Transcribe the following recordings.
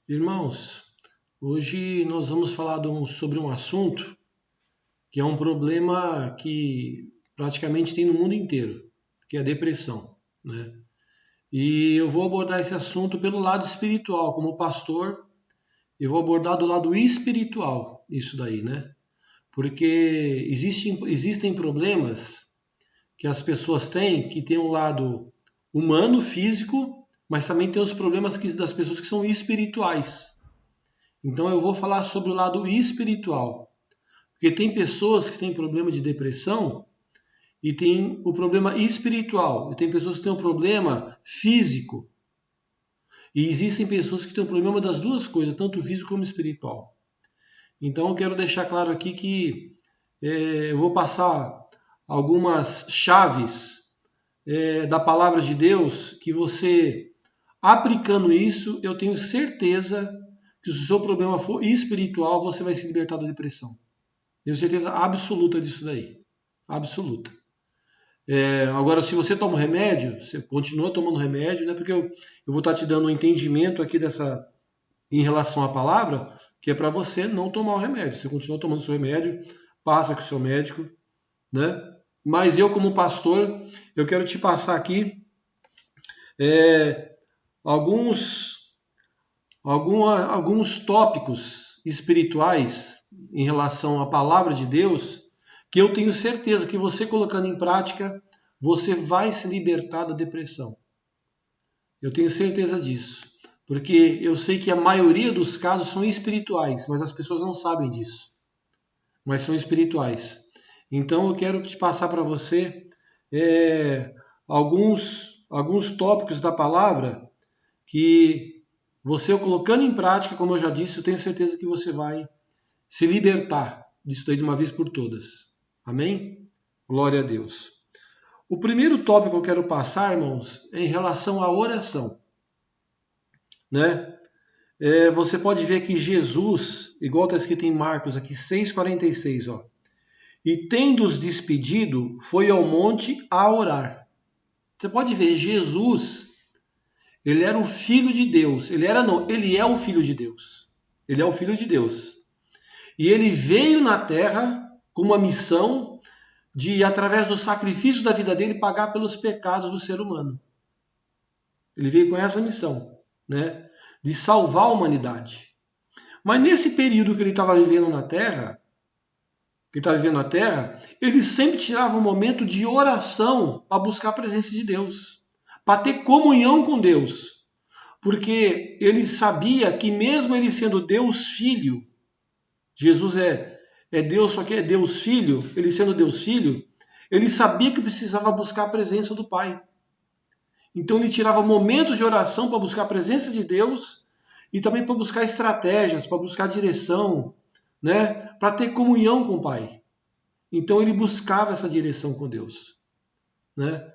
Irmãos, hoje nós vamos falar sobre um assunto que é um problema que praticamente tem no mundo inteiro, que é a depressão, né? E eu vou abordar esse assunto pelo lado espiritual, como pastor, eu vou abordar do lado espiritual isso daí, né? Porque existem problemas que as pessoas têm, que tem um lado humano, físico, mas também tem os problemas das pessoas que são espirituais. Então eu vou falar sobre o lado espiritual, porque tem pessoas que têm problema de depressão e tem o problema espiritual, e tem pessoas que têm um problema físico, e existem pessoas que têm um problema das duas coisas, tanto físico como espiritual. Então eu quero deixar claro aqui que eu vou passar algumas chaves da palavra de Deus que você, aplicando isso, eu tenho certeza que se o seu problema for espiritual, você vai se libertar da depressão. Tenho certeza absoluta disso daí. Absoluta. Agora, se você toma um remédio, você continua tomando remédio, né? Porque eu vou estar te dando um entendimento aqui em relação à palavra, que é para você não tomar o remédio. Você continua tomando o seu remédio, passa com o seu médico, né? Mas eu, como pastor, eu quero te passar aqui alguns, alguns tópicos espirituais em relação à palavra de Deus, que eu tenho certeza que você colocando em prática, você vai se libertar da depressão. Eu tenho certeza disso. Porque eu sei que a maioria dos casos são espirituais, mas as pessoas não sabem disso. Mas são espirituais. Então eu quero te passar para você alguns tópicos da palavra que você colocando em prática, como eu já disse, eu tenho certeza que você vai se libertar disso daí de uma vez por todas. Amém? Glória a Deus. O primeiro tópico que eu quero passar, irmãos, é em relação à oração. Né? Você pode ver que Jesus, igual está escrito em Marcos aqui 6,46, ó. E tendo-os despedido, foi ao monte a orar. Você pode ver, Jesus, ele era o Filho de Deus. Ele é o Filho de Deus. Ele é o Filho de Deus. E ele veio na Terra com uma missão de, através do sacrifício da vida dele, pagar pelos pecados do ser humano. Ele veio com essa missão, né? De salvar a humanidade. Mas nesse período que ele estava vivendo na Terra, ele sempre tirava um momento de oração para buscar a presença de Deus, para ter comunhão com Deus. Porque ele sabia que mesmo ele sendo Deus Filho, Jesus é Deus, só que é Deus Filho, ele sendo Deus Filho, ele sabia que precisava buscar a presença do Pai. Então ele tirava momentos de oração para buscar a presença de Deus e também para buscar estratégias, para buscar direção, né? Para ter comunhão com o Pai. Então ele buscava essa direção com Deus, né?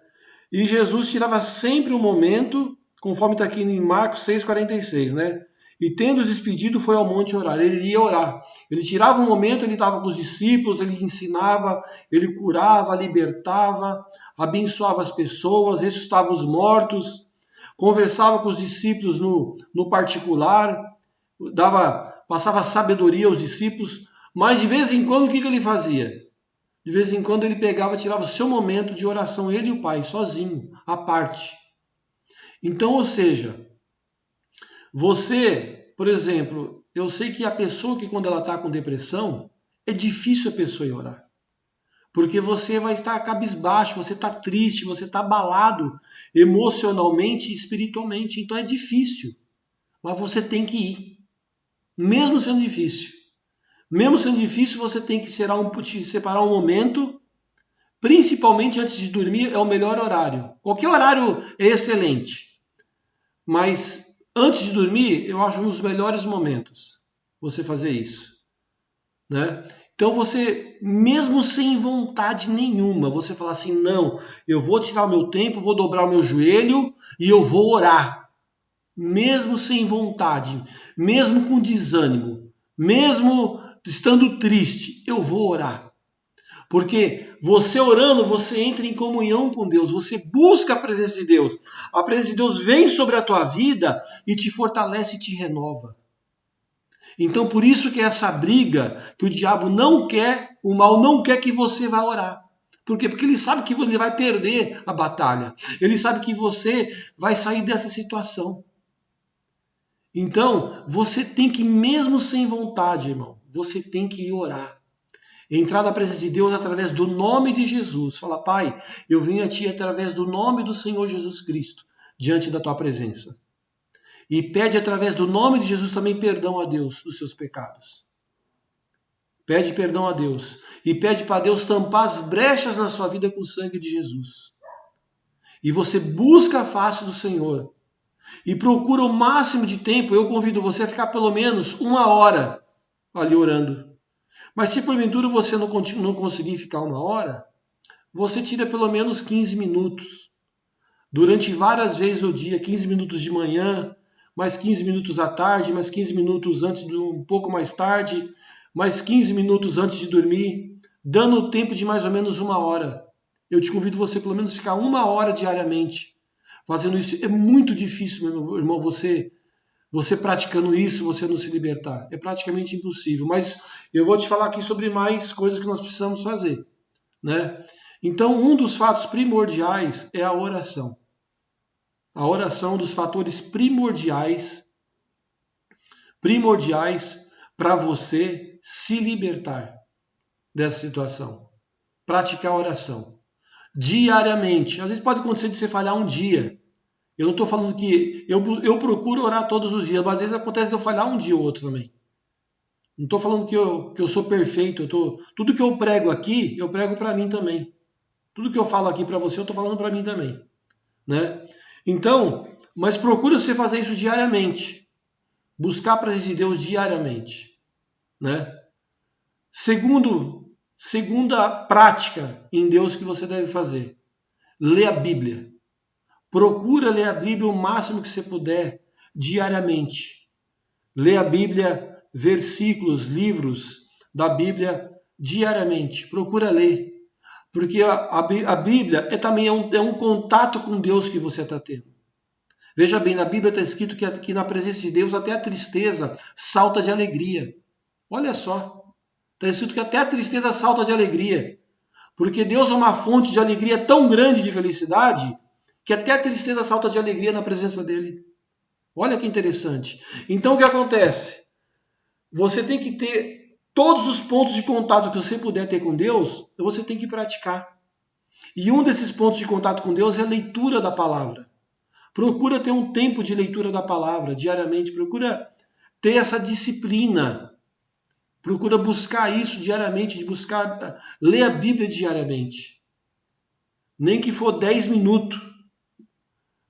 E Jesus tirava sempre um momento, conforme está aqui em Marcos 6,46, né? E tendo os despedido, foi ao monte orar. Ele ia orar. Ele tirava um momento, ele estava com os discípulos, ele ensinava, ele curava, libertava, abençoava as pessoas, ressuscitava os mortos, conversava com os discípulos no particular, passava sabedoria aos discípulos, mas de vez em quando o que ele fazia? De vez em quando ele pegava, tirava o seu momento de oração, ele e o Pai, sozinho, à parte. Então, ou seja, você, por exemplo, eu sei que a pessoa que quando ela está com depressão, é difícil a pessoa ir orar. Porque você vai estar cabisbaixo, você está triste, você está abalado emocionalmente e espiritualmente. Então é difícil. Mas você tem que ir. Mesmo sendo difícil. Mesmo sendo difícil, você tem que separar um momento, principalmente antes de dormir, é o melhor horário. Qualquer horário é excelente. Mas antes de dormir, eu acho um dos melhores momentos você fazer isso, né? Então você, mesmo sem vontade nenhuma, você fala assim, não, eu vou tirar o meu tempo, vou dobrar o meu joelho e eu vou orar. Mesmo sem vontade, mesmo com desânimo, mesmo estando triste, eu vou orar. Porque você orando, você entra em comunhão com Deus, você busca a presença de Deus. A presença de Deus vem sobre a tua vida e te fortalece e te renova. Então por isso que é essa briga, que o diabo não quer, o mal não quer que você vá orar. Por quê? Porque ele sabe que ele vai perder a batalha. Ele sabe que você vai sair dessa situação. Então, você tem que, mesmo sem vontade, irmão, você tem que ir orar. Entrar na presença de Deus através do nome de Jesus. Fala, Pai, eu vim a Ti através do nome do Senhor Jesus Cristo, diante da Tua presença. E pede através do nome de Jesus também perdão a Deus dos seus pecados. Pede perdão a Deus. E pede para Deus tampar as brechas na sua vida com o sangue de Jesus. E você busca a face do Senhor. E procura o máximo de tempo. Eu convido você a ficar pelo menos 1 hora ali orando. Mas se porventura você não conseguir ficar 1 hora, você tira pelo menos 15 minutos. Durante várias vezes o dia, 15 minutos de manhã, mais 15 minutos à tarde, mais 15 minutos antes, um pouco mais tarde, mais 15 minutos antes de dormir, dando o tempo de mais ou menos 1 hora. Eu te convido você pelo menos ficar 1 hora diariamente fazendo isso. É muito difícil, meu irmão, você praticando isso, você não se libertar. É praticamente impossível. Mas eu vou te falar aqui sobre mais coisas que nós precisamos fazer, né? Então, um dos fatos primordiais é a oração. A oração é um dos fatores primordiais para você se libertar dessa situação. Praticar a oração diariamente. Às vezes pode acontecer de você falhar um dia. Eu não estou falando que eu procuro orar todos os dias, mas às vezes acontece de eu falhar um dia ou outro também. Não estou falando que eu sou perfeito. Tudo que eu prego aqui, eu prego para mim também. Tudo que eu falo aqui para você, eu estou falando para mim também, né? Então, mas procura você fazer isso diariamente. Buscar a presença de Deus diariamente, né? Segunda prática em Deus que você deve fazer. Lê a Bíblia. Procura ler a Bíblia o máximo que você puder, diariamente. Lê a Bíblia, versículos, livros da Bíblia, diariamente. Procura ler. Porque a Bíblia também é um contato com Deus que você está tendo. Veja bem, na Bíblia está escrito que na presença de Deus até a tristeza salta de alegria. Olha só. Está escrito que até a tristeza salta de alegria. Porque Deus é uma fonte de alegria tão grande, de felicidade, que até a tristeza salta de alegria na presença dele. Olha que interessante. Então o que acontece? Você tem que ter todos os pontos de contato que você puder ter com Deus, você tem que praticar. E um desses pontos de contato com Deus é a leitura da palavra. Procura ter um tempo de leitura da palavra diariamente. Procura ter essa disciplina. Procura buscar isso diariamente, ler a Bíblia diariamente. Nem que for 10 minutos.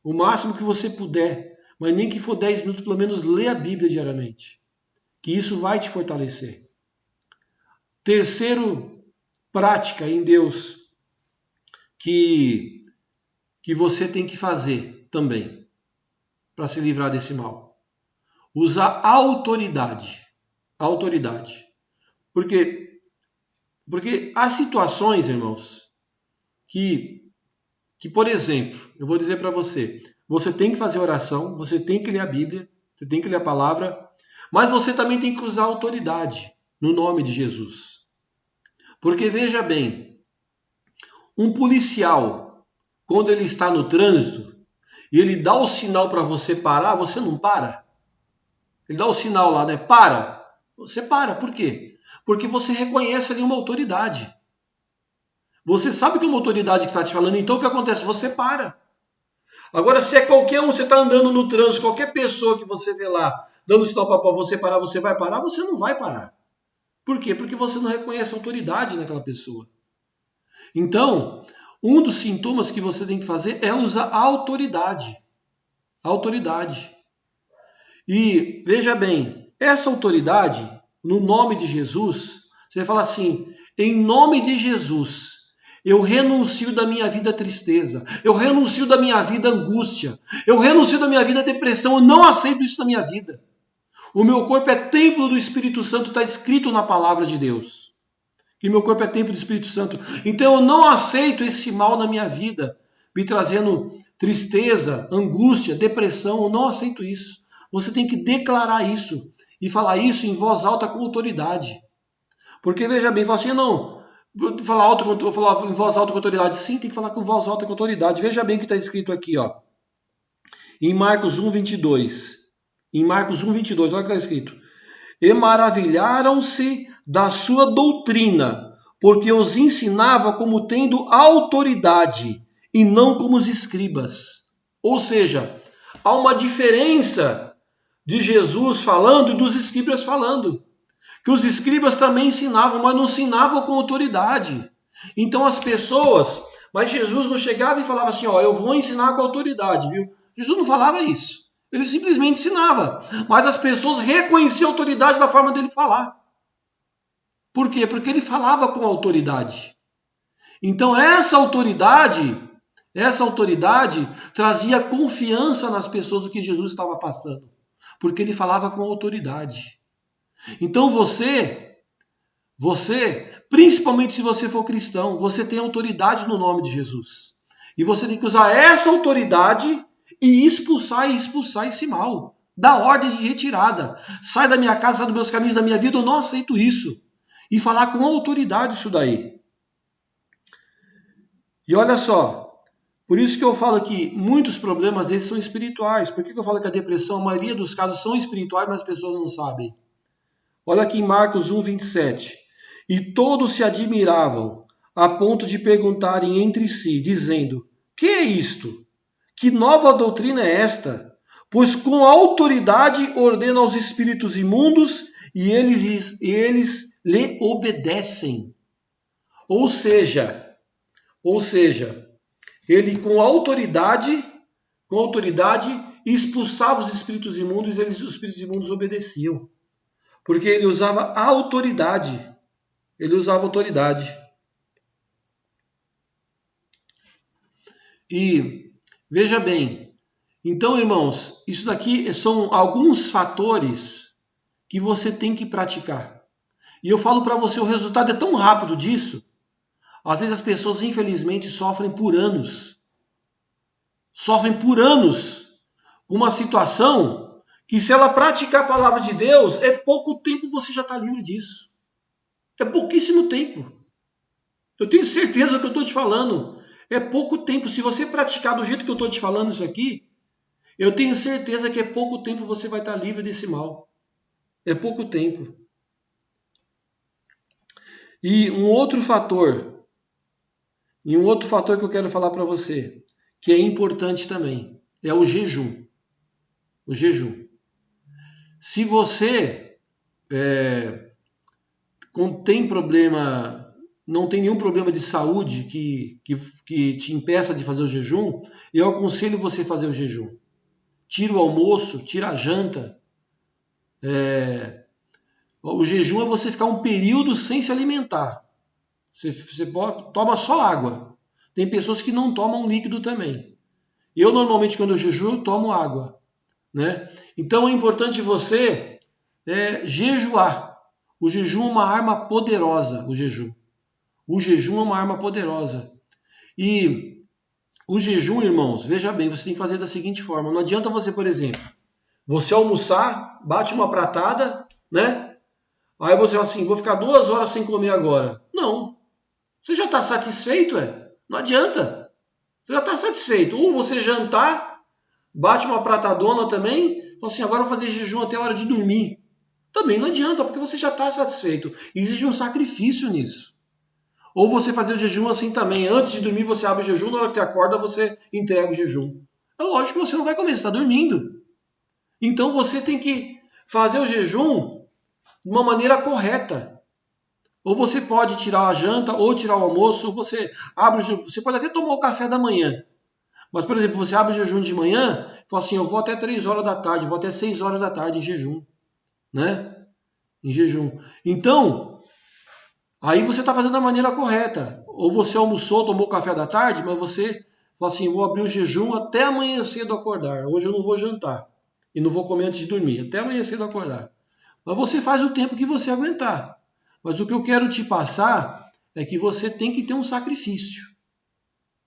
O máximo que você puder. Mas nem que for 10 minutos, pelo menos lê a Bíblia diariamente. Que isso vai te fortalecer. Terceiro, prática em Deus que você tem que fazer também para se livrar desse mal. Usar autoridade. Autoridade. Porque há situações, irmãos, que, por exemplo, eu vou dizer para você, você tem que fazer oração, você tem que ler a Bíblia, você tem que ler a palavra, mas você também tem que usar autoridade no nome de Jesus. Porque veja bem, um policial, quando ele está no trânsito e ele dá o sinal para você parar, você não para. Ele dá o sinal lá, né? Para. Você para. Por quê? Porque você reconhece ali uma autoridade. Você sabe que é uma autoridade que está te falando, então o que acontece? Você para. Agora, se é qualquer um, você está andando no trânsito, qualquer pessoa que você vê lá, dando sinal para você parar, você vai parar? Você não vai parar. Por quê? Porque você não reconhece autoridade naquela pessoa. Então, um dos sintomas que você tem que fazer é usar a autoridade. Autoridade. E, veja bem, essa autoridade, no nome de Jesus, você vai falar assim, em nome de Jesus, eu renuncio da minha vida tristeza, eu renuncio da minha vida angústia, eu renuncio da minha vida depressão, eu não aceito isso na minha vida. O meu corpo é templo do Espírito Santo, está escrito na palavra de Deus. que meu corpo é templo do Espírito Santo. Então eu não aceito esse mal na minha vida, me trazendo tristeza, angústia, depressão. Eu não aceito isso. Você tem que declarar isso e falar isso em voz alta com autoridade. Porque veja bem, fala assim, não, falar em voz alta com autoridade. Sim, tem que falar com voz alta com autoridade. Veja bem o que está escrito aqui, ó. Em Marcos 1:22. Em Marcos 1:22, olha o que está escrito. E maravilharam-se da sua doutrina, porque os ensinava como tendo autoridade e não como os escribas. Ou seja, há uma diferença de Jesus falando e dos escribas falando. Que os escribas também ensinavam, mas não ensinavam com autoridade. Então as pessoas, mas Jesus não chegava e falava assim, ó, eu vou ensinar com autoridade, viu? Jesus não falava isso. Ele simplesmente ensinava. Mas as pessoas reconheciam a autoridade da forma dele falar. Por quê? Porque ele falava com autoridade. Então essa autoridade trazia confiança nas pessoas do que Jesus estava passando. Porque ele falava com autoridade. Então você, principalmente se você for cristão, você tem autoridade no nome de Jesus. E você tem que usar essa autoridade e expulsar esse mal. Dá ordem de retirada. Sai da minha casa, sai dos meus caminhos, da minha vida, eu não aceito isso. E falar com autoridade isso daí. E olha só, por isso que eu falo que muitos problemas desses são espirituais. Por que eu falo que a depressão, a maioria dos casos são espirituais, mas as pessoas não sabem? Olha aqui em Marcos 1:27. E todos se admiravam, a ponto de perguntarem entre si, dizendo, que é isto? Que nova doutrina é esta? Pois com autoridade ordena aos espíritos imundos e eles lhe obedecem. Ou seja, ele com autoridade expulsava os espíritos imundos e os espíritos imundos obedeciam. Porque ele usava autoridade. E veja bem, então, irmãos, isso daqui são alguns fatores que você tem que praticar. E eu falo para você, o resultado é tão rápido disso. Às vezes as pessoas, infelizmente, sofrem por anos. Com uma situação que, se ela praticar a palavra de Deus, é pouco tempo você já está livre disso. É pouquíssimo tempo. Eu tenho certeza do que eu estou te falando. É pouco tempo. Se você praticar do jeito que eu estou te falando isso aqui, eu tenho certeza que é pouco tempo você vai estar livre desse mal. É pouco tempo. E um outro fator que eu quero falar para você, que é importante também, é o jejum. O jejum. Se você tem problema, não tem nenhum problema de saúde que te impeça de fazer o jejum, eu aconselho você a fazer o jejum. Tira o almoço, tira a janta. O jejum é você ficar um período sem se alimentar. Você toma só água. Tem pessoas que não tomam líquido também. Eu normalmente quando eu jejuo, eu tomo água. Né? Então é importante você jejuar. O jejum é uma arma poderosa, o jejum. O jejum é uma arma poderosa. E o jejum, irmãos, veja bem, você tem que fazer da seguinte forma. Não adianta você, por exemplo, você almoçar, bate uma pratada, né? Aí você fala assim, vou ficar 2 horas sem comer agora. Não. Você já está satisfeito, Não adianta. Você já está satisfeito. Ou você jantar, bate uma pratadona também, fala assim, agora eu vou fazer jejum até a hora de dormir. Também não adianta, porque você já está satisfeito. Exige um sacrifício nisso. Ou você fazer o jejum assim também. Antes de dormir, você abre o jejum, na hora que você acorda, você entrega o jejum. É lógico que você não vai comer, você está dormindo. Então você tem que fazer o jejum de uma maneira correta. Ou você pode tirar a janta, ou tirar o almoço, ou você abre o jejum. Você pode até tomar o café da manhã. Mas, por exemplo, você abre o jejum de manhã, fala assim, eu vou até 3 horas da tarde, vou até 6 horas da tarde em jejum. Né? Em jejum. Então, aí você está fazendo da maneira correta. Ou você almoçou, tomou café da tarde, mas você fala assim, vou abrir o jejum até amanhã cedo acordar. Hoje eu não vou jantar. E não vou comer antes de dormir. Até amanhã cedo acordar. Mas você faz o tempo que você aguentar. Mas o que eu quero te passar é que você tem que ter um sacrifício.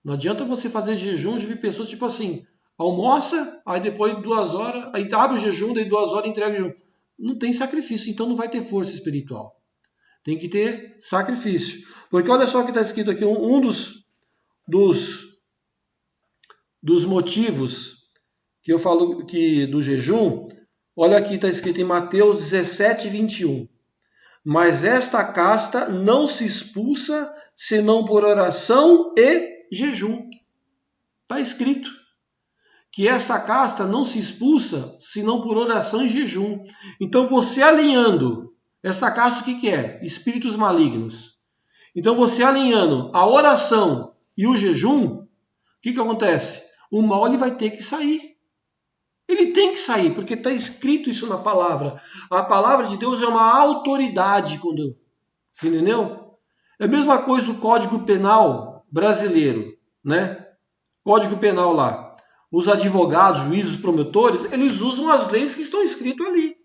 Não adianta você fazer jejum de pessoas tipo assim, almoça, aí depois 2 horas, aí abre o jejum, daí 2 horas entrega o jejum. Não tem sacrifício, então não vai ter força espiritual. Tem que ter sacrifício. Porque olha só o que está escrito aqui, um dos motivos que eu falo que do jejum, olha aqui está escrito em Mateus 17, 21. Mas esta casta não se expulsa senão por oração e jejum. Está escrito que essa casta não se expulsa senão por oração e jejum. Então você alinhando, essa casta o que é? Espíritos malignos. Então você alinhando a oração e o jejum, o que acontece? O mal ele vai ter que sair. Ele tem que sair, porque está escrito isso na palavra. A palavra de Deus é uma autoridade. Você entendeu? É a mesma coisa o Código Penal brasileiro, né? Código Penal lá. Os advogados, juízes, promotores, eles usam as leis que estão escritas ali.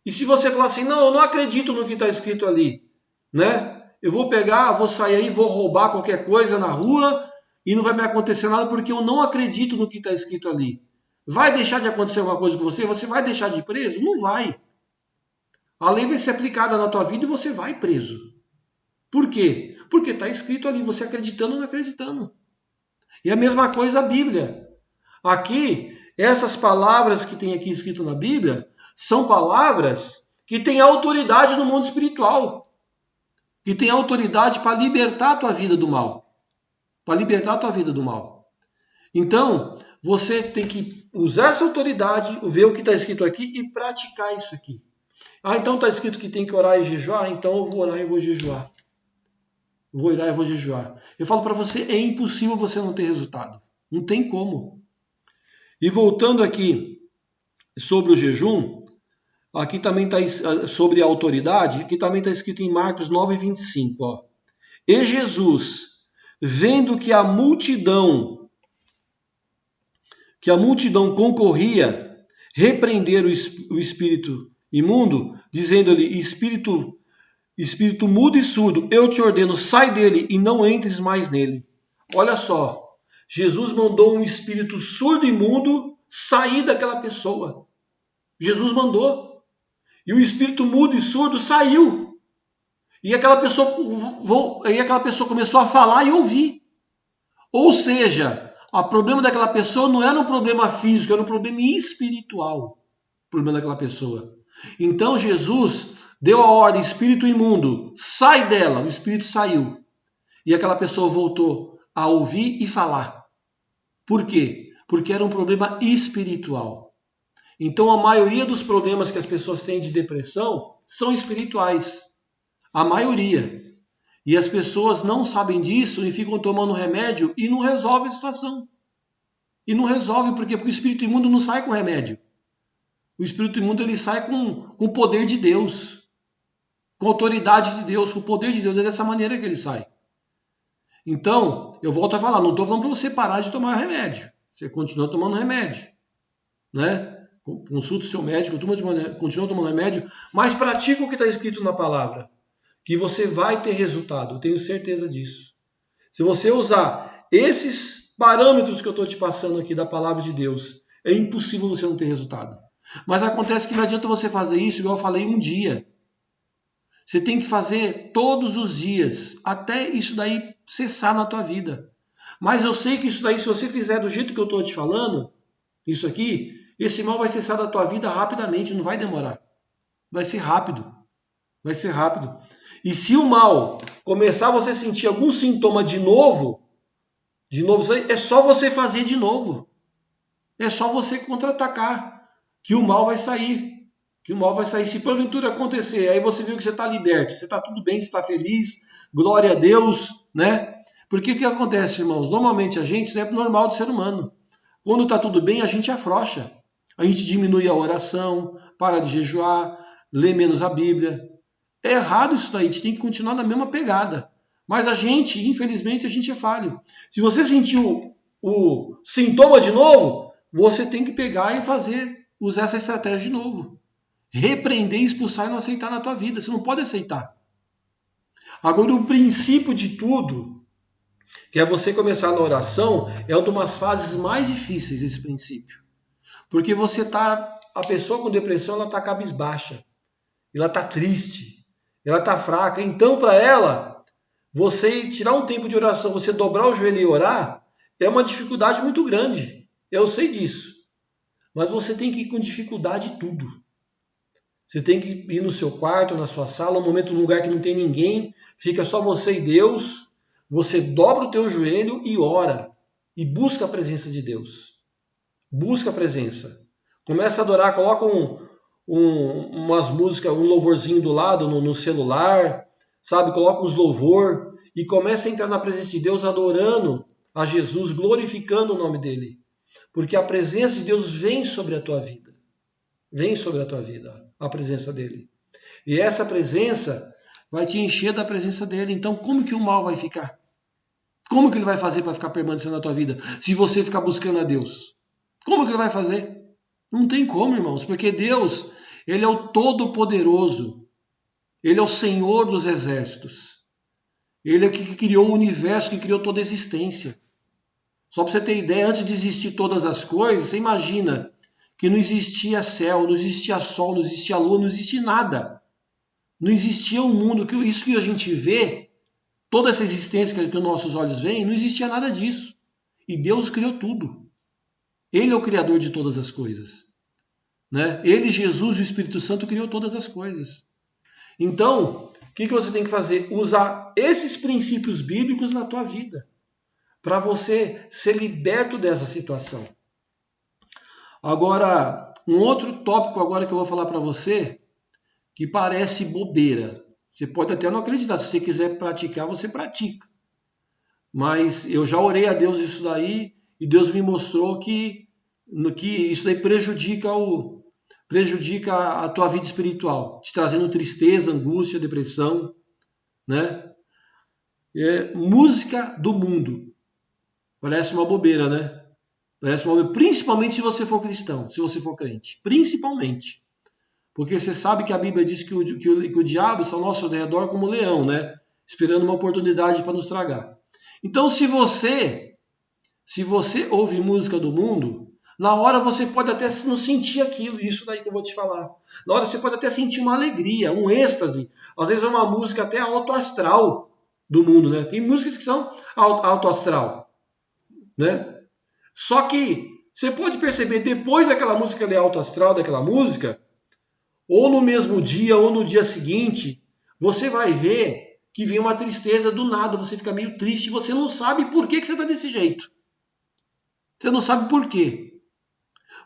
E se você falar assim, não, eu não acredito no que está escrito ali, né? Eu vou pegar, vou sair aí, vou roubar qualquer coisa na rua e não vai me acontecer nada porque eu não acredito no que está escrito ali. Vai deixar de acontecer alguma coisa com você? Você vai deixar de ir preso? Não vai. A lei vai ser aplicada na tua vida e você vai preso. Por quê? Porque está escrito ali, você acreditando ou não acreditando. E a mesma coisa a Bíblia. Aqui, essas palavras que tem aqui escrito na Bíblia, são palavras que têm autoridade no mundo espiritual. Que têm autoridade para libertar a tua vida do mal. Para libertar a tua vida do mal. Então, você tem que usar essa autoridade, ver o que está escrito aqui e praticar isso aqui. Ah, então está escrito que tem que orar e jejuar? Então eu vou orar e vou jejuar. Vou orar e vou jejuar. Eu falo para você, é impossível você não ter resultado. Não tem como. E voltando aqui sobre o jejum, aqui também está sobre a autoridade, aqui também está escrito em Marcos 9, 25. Ó. E Jesus, vendo que a multidão concorria, repreender o espírito imundo, dizendo-lhe, espírito mudo e surdo, eu te ordeno, sai dele e não entres mais nele. Olha só, Jesus mandou um espírito surdo e mudo sair daquela pessoa. Jesus mandou. E o espírito mudo e surdo saiu. E aquela pessoa começou a falar e ouvir. Ou seja, o problema daquela pessoa não era um problema físico, era um problema espiritual. O problema daquela pessoa. Então Jesus deu a ordem, espírito imundo, sai dela. O espírito saiu. E aquela pessoa voltou a ouvir e falar. Por quê? Porque era um problema espiritual. Então a maioria dos problemas que as pessoas têm de depressão são espirituais. A maioria. E as pessoas não sabem disso e ficam tomando remédio e não resolve a situação. E não resolve porque o espírito imundo não sai com remédio. O espírito imundo ele sai com o poder de Deus. Com a autoridade de Deus, com o poder de Deus. É dessa maneira que ele sai. Então, eu volto a falar, não estou falando para você parar de tomar remédio. Você continua tomando remédio. Né? Consulta o seu médico, continua tomando remédio, mas pratica o que está escrito na palavra. Que você vai ter resultado, eu tenho certeza disso. Se você usar esses parâmetros que eu estou te passando aqui da palavra de Deus, é impossível você não ter resultado. Mas acontece que não adianta você fazer isso, igual eu falei, um dia. Você tem que fazer todos os dias, até isso daí cessar na tua vida. Mas eu sei que isso daí, se você fizer do jeito que eu estou te falando, isso aqui, esse mal vai cessar da tua vida rapidamente, não vai demorar. Vai ser rápido. Vai ser rápido. E se o mal começar a você sentir algum sintoma de novo, é só você fazer de novo. É só você contra-atacar, que o mal vai sair. Que o mal vai sair. Se porventura acontecer, aí você viu que você está liberto, você está tudo bem, você está feliz, glória a Deus, né? Porque o que acontece, irmãos? Normalmente a gente, isso é normal do ser humano. Quando está tudo bem, a gente afrouxa. A gente diminui a oração, para de jejuar, lê menos a Bíblia. É errado isso daí, a gente tem que continuar na mesma pegada. Mas a gente, infelizmente, a gente é falho. Se você sentiu o sintoma de novo, você tem que pegar e usar essa estratégia de novo. Repreender, expulsar e não aceitar na tua vida. Você não pode aceitar. Agora, o princípio de tudo, que é você começar na oração, é uma das fases mais difíceis, esse princípio. Porque a pessoa com depressão, ela está cabisbaixa, ela está triste, ela está fraca. Então, para ela, você tirar um tempo de oração, você dobrar o joelho e orar, é uma dificuldade muito grande. Eu sei disso. Mas você tem que ir com dificuldade em tudo. Você tem que ir no seu quarto, na sua sala, um momento, num lugar que não tem ninguém, fica só você e Deus. Você dobra o teu joelho e ora. E busca a presença de Deus. Busca a presença. Começa a adorar, coloca umas músicas, um louvorzinho do lado no celular, sabe? Coloca uns louvor e começa a entrar na presença de Deus adorando a Jesus, glorificando o nome dele. Porque a presença de Deus vem sobre a tua vida. Vem sobre a tua vida a presença dele. E essa presença vai te encher da presença dele. Então, como que o mal vai ficar? Como que ele vai fazer para ficar permanecendo na tua vida se você ficar buscando a Deus? Como que ele vai fazer? Não tem como, irmãos, porque Deus, ele é o Todo-Poderoso. Ele é o Senhor dos exércitos. Ele é que criou o universo, que criou toda a existência. Só para você ter ideia, antes de existir todas as coisas, você imagina que não existia céu, não existia sol, não existia lua, não existia nada. Não existia um mundo, isso que a gente vê, toda essa existência que os nossos olhos veem, não existia nada disso. E Deus criou tudo. Ele é o criador de todas as coisas. Né? Ele, Jesus e o Espírito Santo criou todas as coisas. Então, o que você tem que fazer? Usar esses princípios bíblicos na tua vida, para você ser liberto dessa situação. Agora, um outro tópico agora que eu vou falar para você, que parece bobeira. Você pode até não acreditar, se você quiser praticar, você pratica. Mas eu já orei a Deus isso daí, e Deus me mostrou que isso daí prejudica a tua vida espiritual, te trazendo tristeza, angústia, depressão, né? Música do mundo. Parece uma bobeira, né? Parece uma bobeira, principalmente se você for cristão, se você for crente. Principalmente. Porque você sabe que a Bíblia diz que o diabo está ao nosso redor como um leão, né? Esperando uma oportunidade para nos tragar. Então, se você ouve música do mundo, na hora você pode até não sentir aquilo, isso daí que eu vou te falar. Na hora você pode até sentir uma alegria, um êxtase. Às vezes é uma música até alto astral do mundo, né? Tem músicas que são alto astral, né? Só que você pode perceber, depois daquela música de alto astral, daquela música, ou no mesmo dia, ou no dia seguinte, você vai ver que vem uma tristeza do nada, você fica meio triste, você não sabe por que você está desse jeito. Você não sabe por quê.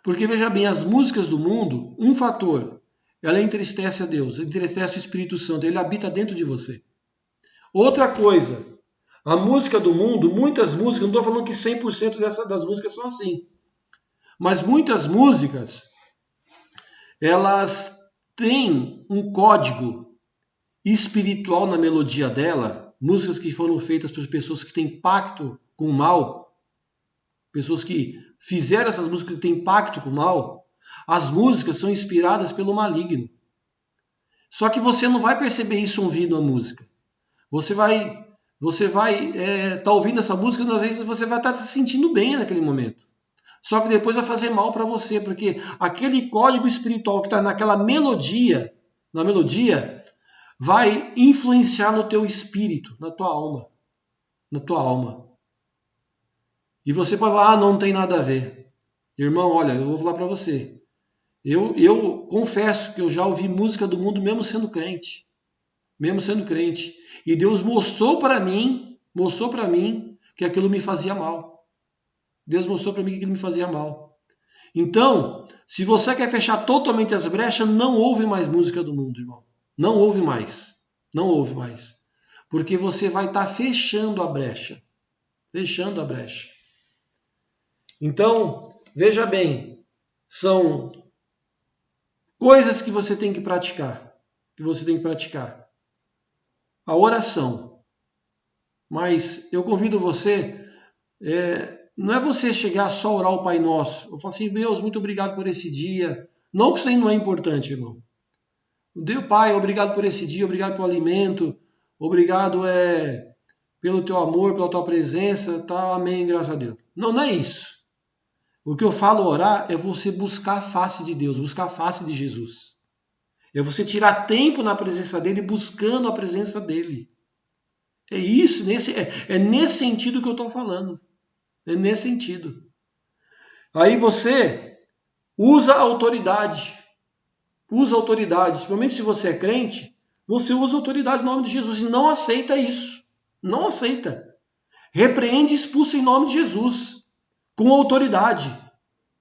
Porque, veja bem, as músicas do mundo, um fator, ela entristece a Deus, entristece o Espírito Santo, ele habita dentro de você. Outra coisa, a música do mundo, muitas músicas, não estou falando que 100% das músicas são assim, mas muitas músicas, elas têm um código espiritual na melodia dela, músicas que foram feitas por pessoas que têm pacto com o mal, pessoas que fizeram essas músicas que têm pacto com o mal, as músicas são inspiradas pelo maligno. Só que você não vai perceber isso ouvindo a música. Você vai tá ouvindo essa música e às vezes você vai estar se sentindo bem naquele momento. Só que depois vai fazer mal para você, porque aquele código espiritual que está naquela melodia, vai influenciar no teu espírito, na tua alma. E você pode falar, não tem nada a ver. Irmão, olha, eu vou falar para você. Eu confesso que eu já ouvi música do mundo mesmo sendo crente. E Deus mostrou para mim que aquilo me fazia mal. Deus mostrou para mim que aquilo me fazia mal. Então, se você quer fechar totalmente as brechas, não ouve mais música do mundo, irmão. Não ouve mais. Porque você vai estar fechando a brecha. Então, veja bem, são coisas que você tem que praticar. A oração. Mas eu convido você, não é você chegar só a orar o Pai Nosso. Eu falo assim, Deus, muito obrigado por esse dia. Não que isso aí não é importante, irmão. Deus, Pai, obrigado por esse dia, obrigado pelo alimento, obrigado pelo teu amor, pela tua presença, tá, amém, graças a Deus. Não, não é isso. O que eu falo orar é você buscar a face de Deus, buscar a face de Jesus. É você tirar tempo na presença dele, buscando a presença dele. É isso, é nesse sentido que eu estou falando. É nesse sentido. Aí você usa a autoridade. Usa a autoridade. Principalmente se você é crente, você usa a autoridade em nome de Jesus e não aceita isso. Não aceita. Repreende e expulsa em nome de Jesus. Com autoridade.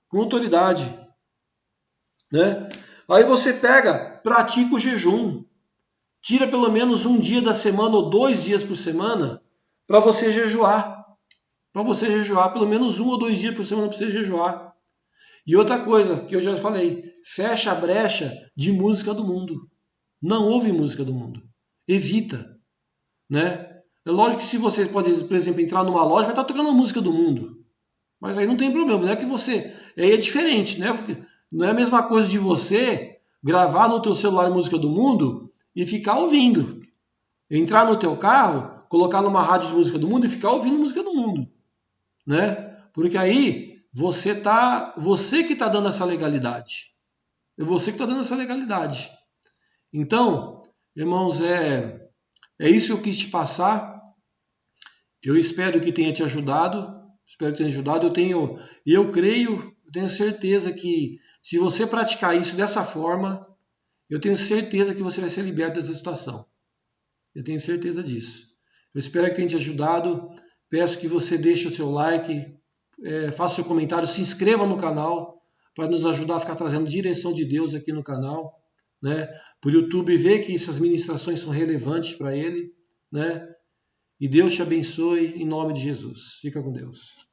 Com autoridade. Né? Aí você pega, pratica o jejum. Tira pelo menos um dia da semana ou 2 dias por semana para você jejuar. Para você jejuar, pelo menos 1 ou 2 dias por semana para você jejuar. E outra coisa que eu já falei, fecha a brecha de música do mundo. Não ouve música do mundo. Evita. Né? É lógico que se você pode, por exemplo, entrar numa loja, vai estar tocando música do mundo. Mas aí não tem problema, não é que você... Aí é diferente, né? Porque não é a mesma coisa de você gravar no teu celular música do mundo e ficar ouvindo. Entrar no teu carro, colocar numa rádio de música do mundo e ficar ouvindo música do mundo. Né? Porque aí você que está dando essa legalidade. É você que está dando essa legalidade. Então, irmãos, é isso que eu quis te passar. Eu espero que tenha te ajudado. Espero que tenha ajudado. Eu tenho certeza que se você praticar isso dessa forma, eu tenho certeza que você vai ser liberto dessa situação. Eu tenho certeza disso. Eu espero que tenha te ajudado. Peço que você deixe o seu like, faça o seu comentário, se inscreva no canal para nos ajudar a ficar trazendo direção de Deus aqui no canal. Né? Por YouTube, ver que essas ministrações são relevantes para ele. Né? E Deus te abençoe em nome de Jesus. Fica com Deus.